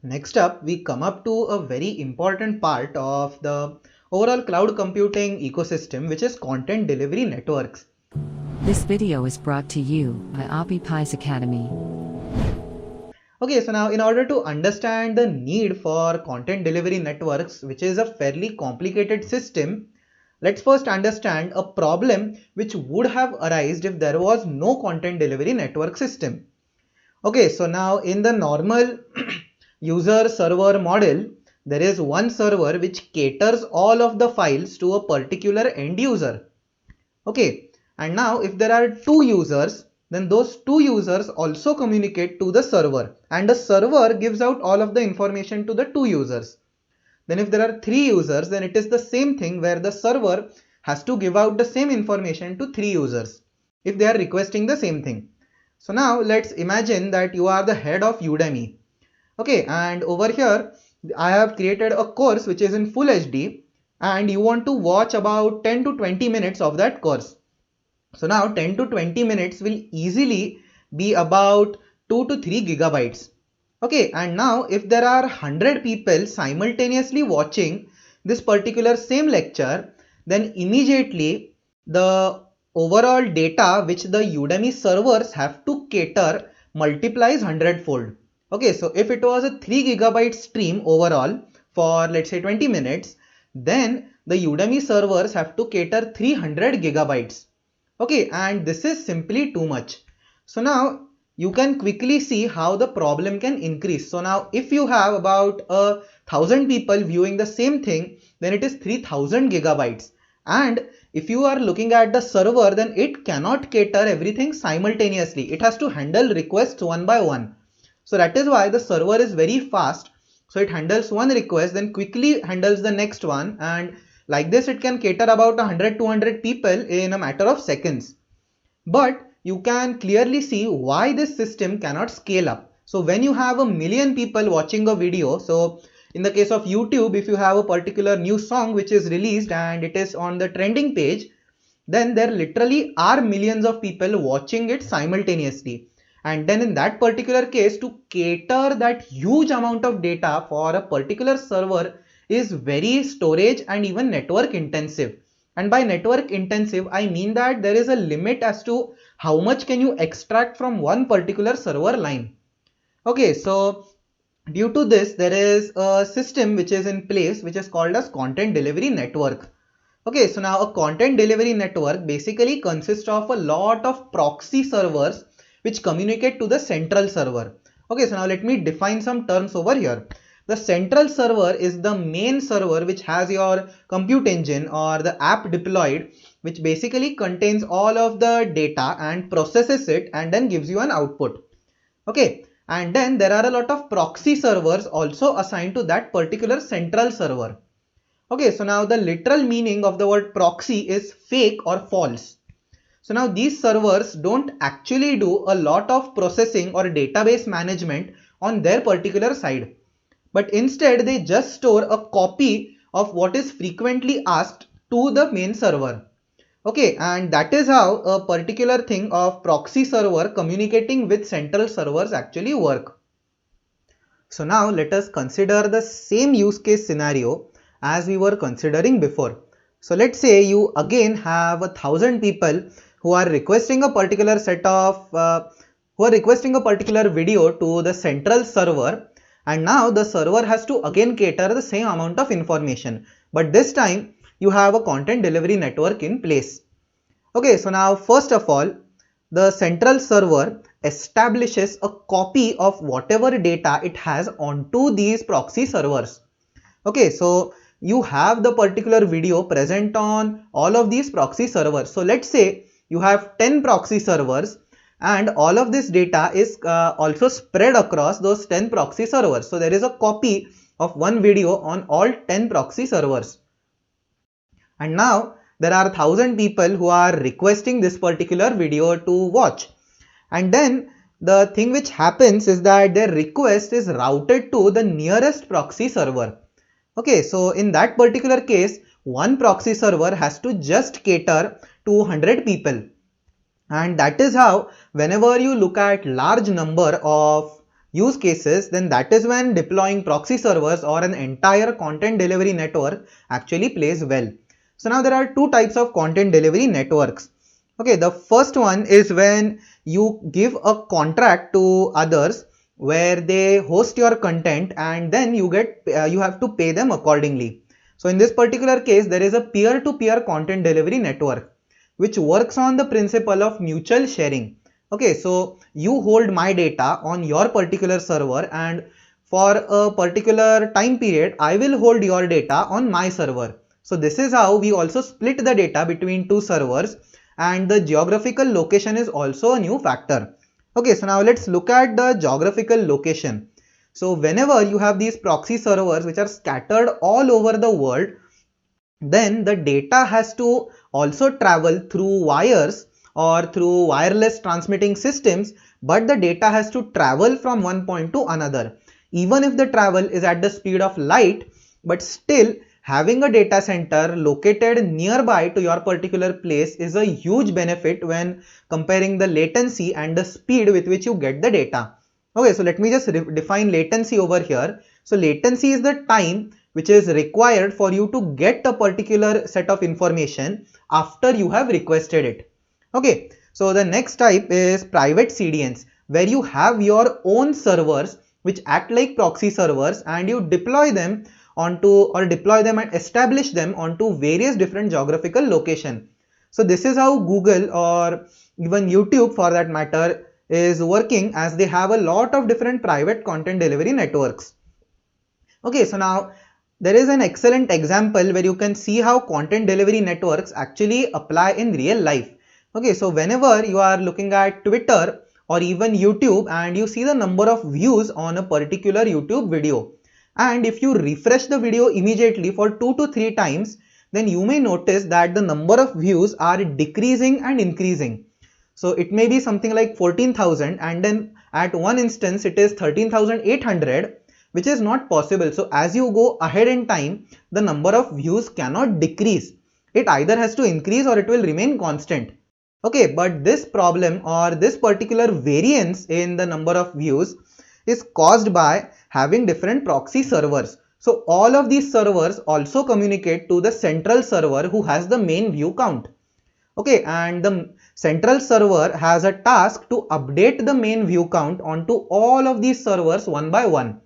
Next up, we come up to a very important part of the overall cloud computing ecosystem, which is content delivery networks. This video is brought to you by OppiPies Academy. Okay, so now in order to understand the need for content delivery networks, which is a fairly complicated system, let's first understand a problem which would have arisen if there was no content delivery network system. Okay, so now in the normal user server model, there is one server which caters all of the files to a particular end user. Okay, and now if there are two users, then those two users also communicate to the server, and the server gives out all of the information to the two users. Then if there are three users, then it is the same thing where the server has to give out the same information to three users if they are requesting the same thing. So now let's imagine that you are the head of Udemy. Okay, and over here I have created a course which is in full HD, and you want to watch about 10 to 20 minutes of that course. So now 10 to 20 minutes will easily be about 2 to 3 gigabytes. Okay, and now if there are 100 people simultaneously watching this particular same lecture, then immediately the overall data which the Udemy servers have to cater multiplies 100-fold. Okay, so if it was a 3 gigabyte stream overall for let's say 20 minutes, then the Udemy servers have to cater 300 gigabytes. Okay, and this is simply too much. So now you can quickly see how the problem can increase. So now if you have about 1,000 people viewing the same thing, then it is 3000 gigabytes. And if you are looking at the server, then it cannot cater everything simultaneously. It has to handle requests one by one. So that is why the server is very fast. So it handles one request, then quickly handles the next one, and like this it can cater about 100-200 people in a matter of seconds. But you can clearly see why this system cannot scale up. So when you have 1,000,000 people watching a video, so in the case of YouTube, if you have a particular new song which is released and it is on the trending page, then there literally are millions of people watching it simultaneously. And then in that particular case, to cater that huge amount of data for a particular server is very storage and even network intensive. And by network intensive, I mean that there is a limit as to how much can you extract from one particular server line. Okay, so due to this, there is a system which is in place which is called as content delivery network. Okay, so now a content delivery network basically consists of a lot of proxy servers which communicate to the central server. Okay, so now let me define some terms over here. The central server is the main server which has your compute engine or the app deployed, which basically contains all of the data and processes it and then gives you an output. Okay, and then there are a lot of proxy servers also assigned to that particular central server. Okay, so now the literal meaning of the word proxy is fake or false. So now these servers don't actually do a lot of processing or database management on their particular side, but instead they just store a copy of what is frequently asked to the main server. Okay, and that is how a particular thing of proxy server communicating with central servers actually work. So now let us consider the same use case scenario as we were considering before. So let's say you again have 1,000 people who are requesting a particular video to the central server, and now the server has to again cater the same amount of information, but this time you have a content delivery network in place. Okay, so now first of all, the central server establishes a copy of whatever data it has onto these proxy servers. Okay, so you have the particular video present on all of these proxy servers. So let's say you have 10 proxy servers and all of this data is also spread across those 10 proxy servers. So there is a copy of one video on all 10 proxy servers. And now there are 1,000 people who are requesting this particular video to watch. And then the thing which happens is that their request is routed to the nearest proxy server. Okay, so in that particular case, one proxy server has to just cater to 100 people. And that is how whenever you look at large number of use cases, then that is when deploying proxy servers or an entire content delivery network actually plays well. So now there are two types of content delivery networks. Okay, the first one is when you give a contract to others where they host your content and then you have to pay them accordingly. So in this particular case, there is a peer-to-peer content delivery network which works on the principle of mutual sharing. Okay, so you hold my data on your particular server, and for a particular time period, I will hold your data on my server. So this is how we also split the data between two servers, and the geographical location is also a new factor. Okay, so now let's look at the geographical location. So whenever you have these proxy servers which are scattered all over the world, then the data has to also travel through wires or through wireless transmitting systems, but the data has to travel from one point to another. Even if the travel is at the speed of light, but still having a data center located nearby to your particular place is a huge benefit when comparing the latency and the speed with which you get the data. Okay, so let me just define latency over here. So latency is the time which is required for you to get a particular set of information after you have requested it. Okay, so the next type is private CDNs, where you have your own servers which act like proxy servers, and you deploy them and establish them onto various different geographical location. So this is how Google or even YouTube for that matter is working, as they have a lot of different private content delivery networks. Okay, so now there is an excellent example where you can see how content delivery networks actually apply in real life. Okay, so whenever you are looking at Twitter or even YouTube and you see the number of views on a particular YouTube video, and if you refresh the video immediately for 2 to 3 times, then you may notice that the number of views are decreasing and increasing. So it may be something like 14,000, and then at one instance it is 13,800, which is not possible. So as you go ahead in time, the number of views cannot decrease. It either has to increase or it will remain constant. Okay, but this problem or this particular variance in the number of views is caused by having different proxy servers. So all of these servers also communicate to the central server who has the main view count. Okay, and the central server has a task to update the main view count onto all of these servers one by one.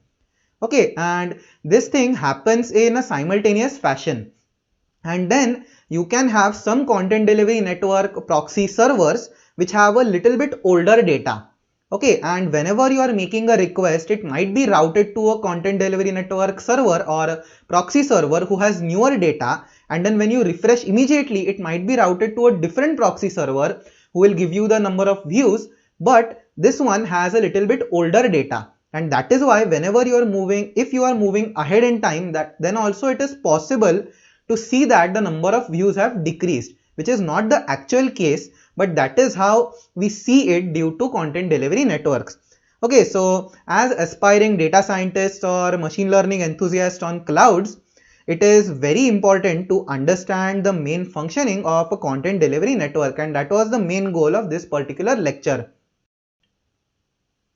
Okay, and this thing happens in a simultaneous fashion. And then you can have some content delivery network proxy servers which have a little bit older data. Okay, and whenever you are making a request, it might be routed to a content delivery network server or a proxy server who has newer data, and then when you refresh immediately, it might be routed to a different proxy server who will give you the number of views, but this one has a little bit older data. And that is why whenever you are moving, if you are moving ahead in time, then also it is possible to see that the number of views have decreased, which is not the actual case, but that is how we see it due to content delivery networks. Okay, so as aspiring data scientists or machine learning enthusiasts on clouds, it is very important to understand the main functioning of a content delivery network, and that was the main goal of this particular lecture.